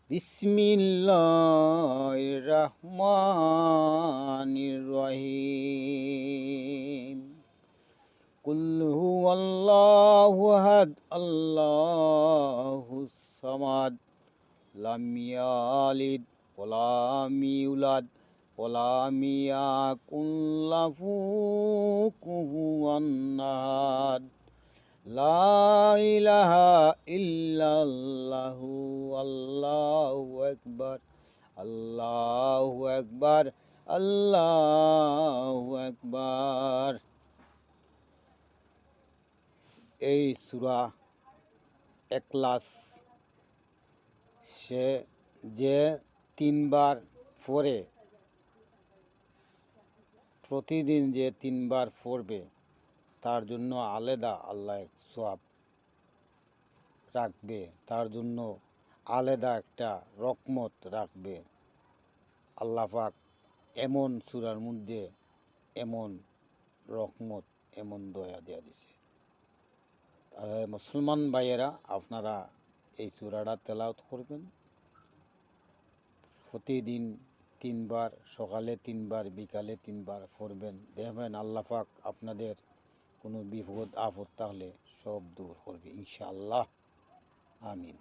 বিসমিল্লাহির রহমানির রহিম। কুল হুয়াল্লাহু আহাদ আল্লাহুস সামাদ লাম ইয়ালিদ ওয়া লাম ইউলাদ ওয়া লাম ইয়াকুল লাহু কুফুওয়ান আহাদ। লা ইলাহা ইল্লাল্লাহু আল্লাহু আকবার আল্লাহু আকবার আল্লাহু আকবার। এই সূরা ইখলাস সে যে তিনবার পড়ে, প্রতিদিন যে তিনবার পড়বে তার জন্য আলাদা আল্লাহ সওয়াব রাখবে, তার জন্য আলাদা একটা রহমত রাখবে। আল্লাহ পাক এমন সূরার মধ্যে এমন রহমত, এমন দয়া দেয়া দিছে। মুসলমান ভাইয়েরা, আপনারা এই সূরাটা তেলাওয়াত করবেন। প্রতিদিন তিনবার, সকালে তিনবার, বিকালে তিনবার পড়বেন। দেখবেন আল্লাহ পাক আপনাদের কোনো বিপদ আপদ থাকলে সব দূর করবে ইনশাআল্লাহ। আমিন।